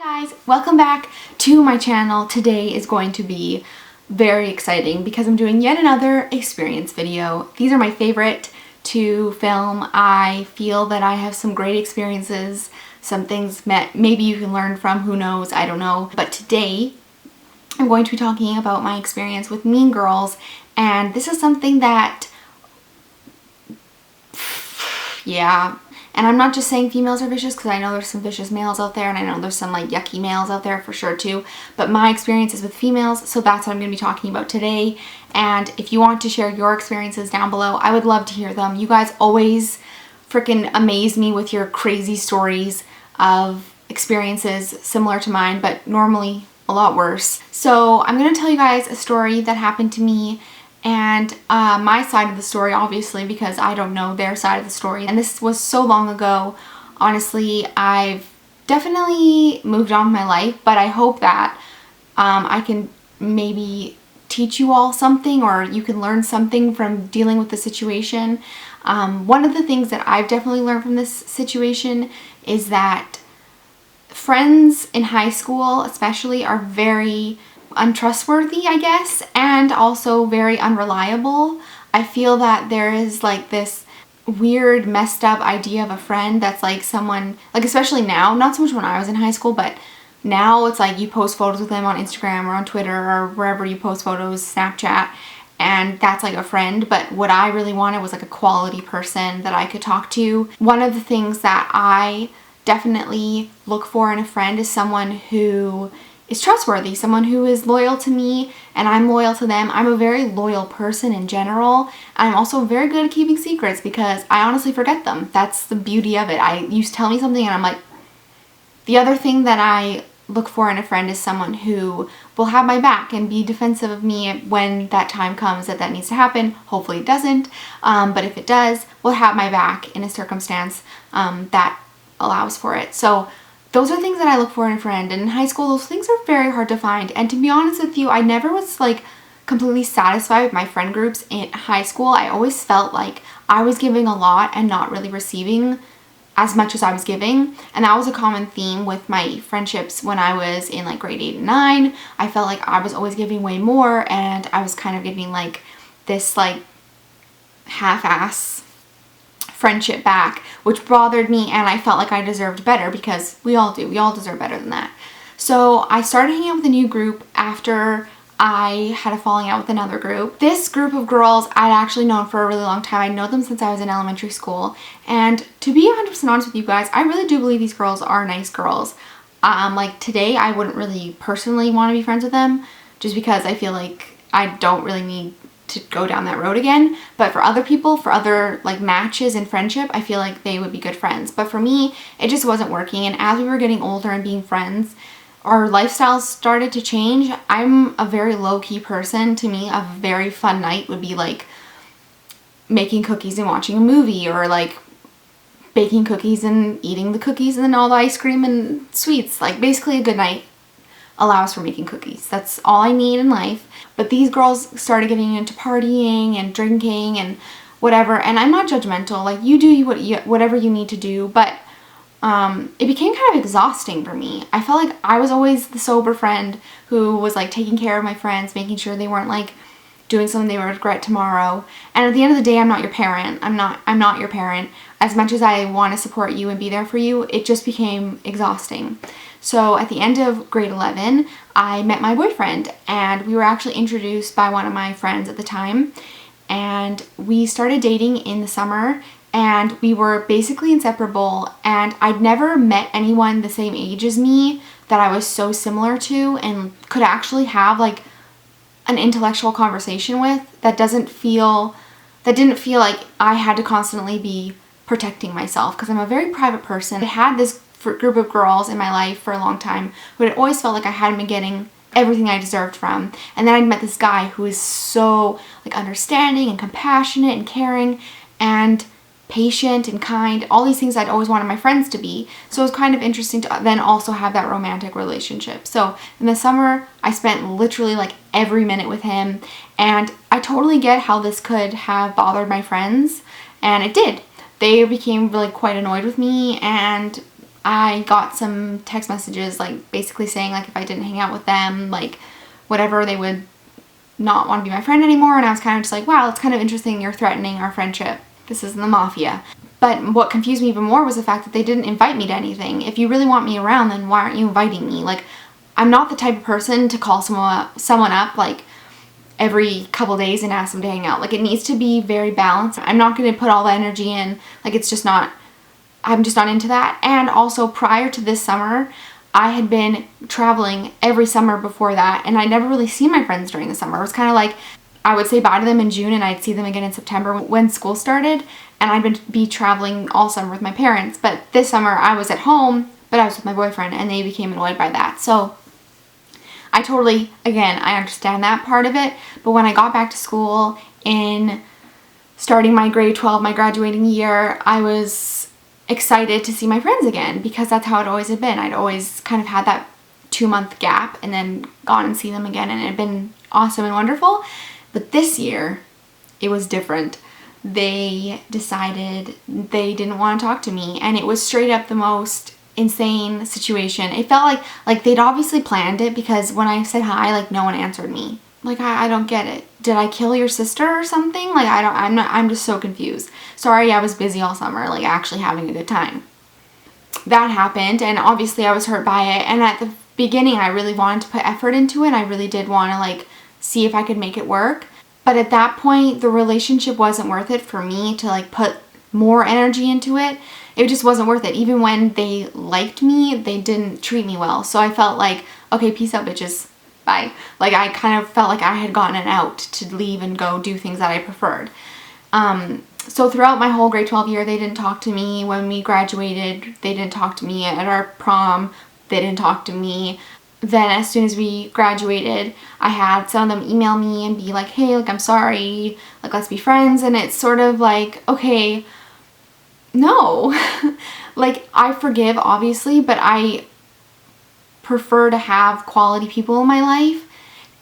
Hi guys, welcome back to my channel. Today is going to be very exciting because I'm doing yet another experience video. These are my favorite to film. I feel that I have some great experiences, some things maybe you can learn from, who knows, I don't know. But today I'm going to be talking about my experience with Mean Girls, and this is something that, yeah. And I'm not just saying females are vicious because I know there's some vicious males out there and I know there's some like yucky males out there for sure too. But my experience is with females, so that's what I'm going to be talking about today. And if you want to share your experiences down below, I would love to hear them. You guys always freaking amaze me with your crazy stories of experiences similar to mine, but normally a lot worse. So I'm going to tell you guys a story that happened to me, and my side of the story, obviously, because I don't know their side of the story. And this was so long ago. Honestly, I've definitely moved on with my life, but I hope that I can maybe teach you all something, or you can learn something from dealing with the situation. One of the things that I've definitely learned from this situation is that friends in high school especially are very untrustworthy, I guess, and also very unreliable. I feel that there is like this weird messed up idea of a friend that's like someone, like especially now, not so much when I was in high school, but now it's like you post photos with them on Instagram or on Twitter or wherever you post photos, Snapchat, and that's like a friend. But what I really wanted was like a quality person that I could talk to. One of the things that I definitely look for in a friend is someone who is trustworthy, someone who is loyal to me and I'm loyal to them. I'm a very loyal person in general. I'm also very good at keeping secrets because I honestly forget them. That's the beauty of it. You tell me something and I'm like, the other thing that I look for in a friend is someone who will have my back and be defensive of me when that time comes that needs to happen. Hopefully it doesn't, but if it does, will have my back in a circumstance that allows for it. So those are things that I look for in a friend, and in high school those things are very hard to find. And to be honest with you, I never was like completely satisfied with my friend groups in high school. I always felt like I was giving a lot and not really receiving as much as I was giving, and that was a common theme with my friendships when I was in like grade 8 and 9. I felt like I was always giving way more and I was kind of giving like this like half-ass friendship back, which bothered me, and I felt like I deserved better because we all do. We all deserve better than that. So I started hanging out with a new group after I had a falling out with another group. This group of girls I'd actually known for a really long time. I know them since I was in elementary school, and to be 100% honest with you guys, I really do believe these girls are nice girls. Like today I wouldn't really personally want to be friends with them just because I feel like I don't really need to go down that road again, but for other people, for other like matches in friendship, I feel like they would be good friends. But for me, it just wasn't working, and as we were getting older and being friends, our lifestyles started to change. I'm a very low-key person. To me, a very fun night would be like making cookies and watching a movie, or like baking cookies and eating the cookies and then all the ice cream and sweets. Like basically a good night allows for making cookies. That's all I need in life. But these girls started getting into partying and drinking and whatever, and I'm not judgmental. Like, you do whatever you need to do, but it became kind of exhausting for me. I felt like I was always the sober friend who was like taking care of my friends, making sure they weren't like doing something they would regret tomorrow. And at the end of the day, I'm not your parent. I'm not your parent. As much as I want to support you and be there for you, it just became exhausting. So at the end of grade 11, I met my boyfriend, and we were actually introduced by one of my friends at the time, and we started dating in the summer, and we were basically inseparable, and I'd never met anyone the same age as me that I was so similar to and could actually have like an intellectual conversation with that didn't feel like I had to constantly be protecting myself, because I'm a very private person. I had this group of girls in my life for a long time who had always felt like I hadn't been getting everything I deserved from, and then I met this guy who is so like understanding and compassionate and caring and patient and kind, all these things I'd always wanted my friends to be. So it was kind of interesting to then also have that romantic relationship. So in the summer, I spent literally like every minute with him, and I totally get how this could have bothered my friends, and it did. They became really quite annoyed with me, and I got some text messages like basically saying like if I didn't hang out with them, like whatever, they would not want to be my friend anymore. And I was kind of just like, wow, it's kind of interesting, you're threatening our friendship. This isn't the mafia. But what confused me even more was the fact that they didn't invite me to anything. If you really want me around, then why aren't you inviting me? Like, I'm not the type of person to call someone up like every couple days and ask them to hang out. Like, it needs to be very balanced. I'm not going to put all the energy in. Like, it's just not, I'm just not into that. And also, prior to this summer, I had been traveling every summer before that, and I never really seen my friends during the summer. It was kind of like I would say bye to them in June and I'd see them again in September when school started, and I'd be traveling all summer with my parents. But this summer I was at home, but I was with my boyfriend, and they became annoyed by that. So I totally, again, I understand that part of it. But when I got back to school in starting my grade 12, my graduating year, I was excited to see my friends again because that's how it always had been. I'd always kind of had that 2-month gap and then gone and seen them again, and it had been awesome and wonderful. But this year, it was different. They decided they didn't want to talk to me, and it was straight up the most insane situation. It felt like they'd obviously planned it, because when I said hi, like, no one answered me. Like, I don't get it. Did I kill your sister or something? Like, I'm just so confused. Sorry, I was busy all summer, like, actually having a good time. That happened, and obviously I was hurt by it, and at the beginning I really wanted to put effort into it. I really did want to, like, see if I could make it work. But at that point, the relationship wasn't worth it for me to, like, put more energy into it. It just wasn't worth it. Even when they liked me, they didn't treat me well. So I felt like, okay, peace out, bitches. Bye. Like, I kind of felt like I had gotten an out to leave and go do things that I preferred. So throughout my whole grade 12 year, they didn't talk to me. When we graduated, they didn't talk to me. At our prom, they didn't talk to me. Then as soon as we graduated, I had some of them email me and be like, hey, like, I'm sorry, like, let's be friends. And it's sort of like, okay, no. Like, I forgive, obviously, but I prefer to have quality people in my life,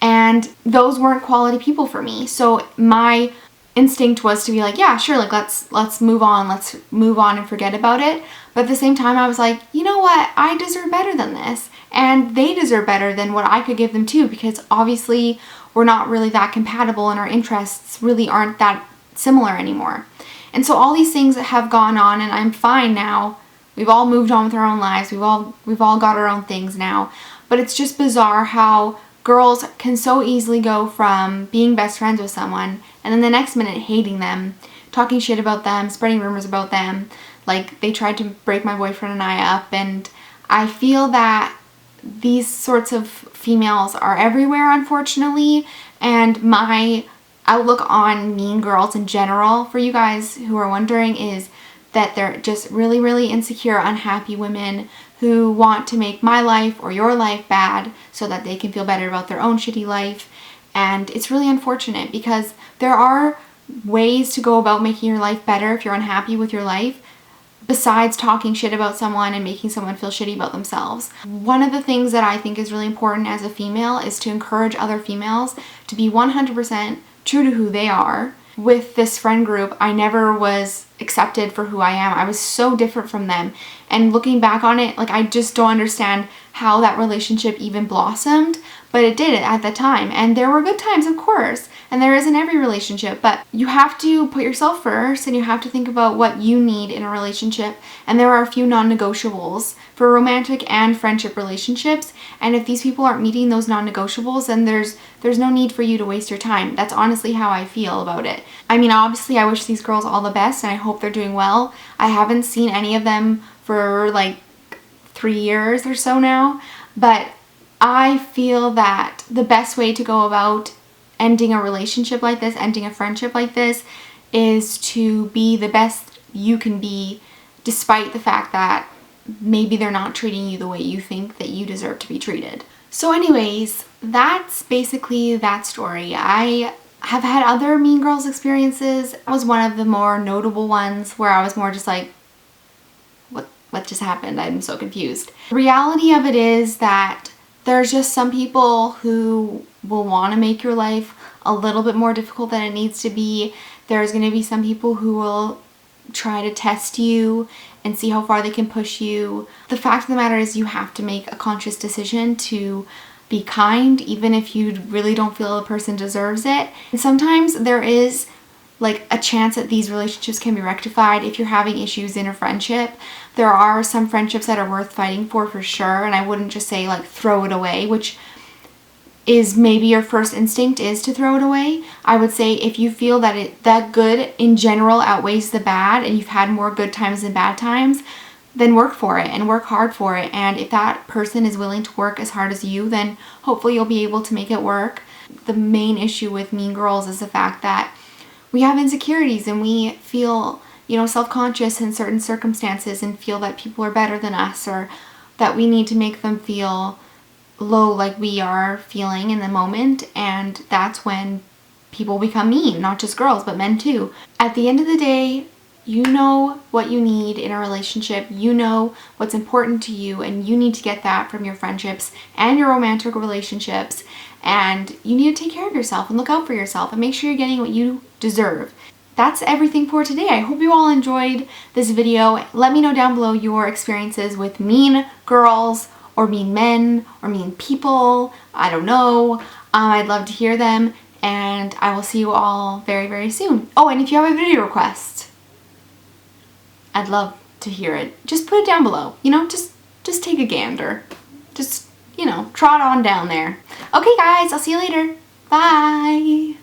and those weren't quality people for me. So my instinct was to be like, yeah, sure, like, let's move on and forget about it. But at the same time, I was like, you know what, I deserve better than this, and they deserve better than what I could give them too, because obviously we're not really that compatible and our interests really aren't that similar anymore. And so all these things have gone on, and I'm fine now. We've all moved on with our own lives. We've all got our own things now. But it's just bizarre how girls can so easily go from being best friends with someone and then the next minute hating them, talking shit about them, spreading rumors about them. Like, they tried to break my boyfriend and I up, and I feel that these sorts of females are everywhere, unfortunately, and my outlook on mean girls in general, for you guys who are wondering, is that they're just really, really insecure, unhappy women who want to make my life or your life bad so that they can feel better about their own shitty life. And it's really unfortunate, because there are ways to go about making your life better if you're unhappy with your life, besides talking shit about someone and making someone feel shitty about themselves. One of the things that I think is really important as a female is to encourage other females to be 100% true to who they are. With this friend group, I never was accepted for who I am. I was so different from them. And looking back on it, like, I just don't understand how that relationship even blossomed, but it did at the time. And there were good times, of course, and there is in every relationship, but you have to put yourself first, and you have to think about what you need in a relationship. And there are a few non-negotiables for romantic and friendship relationships, and if these people aren't meeting those non-negotiables, then there's no need for you to waste your time. That's honestly how I feel about it. I mean, obviously I wish these girls all the best, and I hope they're doing well. I haven't seen any of them for like 3 years or so now, but I feel that the best way to go about ending a relationship like this, ending a friendship like this, is to be the best you can be, despite the fact that maybe they're not treating you the way you think that you deserve to be treated. So anyways, that's basically that story. I have had other Mean Girls experiences. That was one of the more notable ones where I was more just like, what just happened? I'm so confused. The reality of it is that there's just some people who will want to make your life a little bit more difficult than it needs to be. There's going to be some people who will try to test you and see how far they can push you. The fact of the matter is you have to make a conscious decision to be kind, even if you really don't feel the person deserves it. And sometimes there is like a chance that these relationships can be rectified if you're having issues in a friendship. There are some friendships that are worth fighting for sure, and I wouldn't just say like throw it away, which is maybe your first instinct is to throw it away. I would say if you feel that that good in general outweighs the bad and you've had more good times than bad times, then work for it and work hard for it. And if that person is willing to work as hard as you, then hopefully you'll be able to make it work. The main issue with Mean Girls is the fact that we have insecurities and we feel, self-conscious in certain circumstances and feel that people are better than us, or that we need to make them feel low like we are feeling in the moment. And that's when people become mean, not just girls, but men too. At the end of the day, you know what you need in a relationship, you know what's important to you, and you need to get that from your friendships and your romantic relationships. And you need to take care of yourself and look out for yourself and make sure you're getting what you deserve. That's everything for today. I hope you all enjoyed this video. Let me know down below your experiences with mean girls or mean men or mean people. I don't know. I'd love to hear them, and I will see you all very, very soon. Oh, and if you have a video request, I'd love to hear it. Just put it down below. Just take a gander. Just, trot on down there. Okay, guys, I'll see you later. Bye.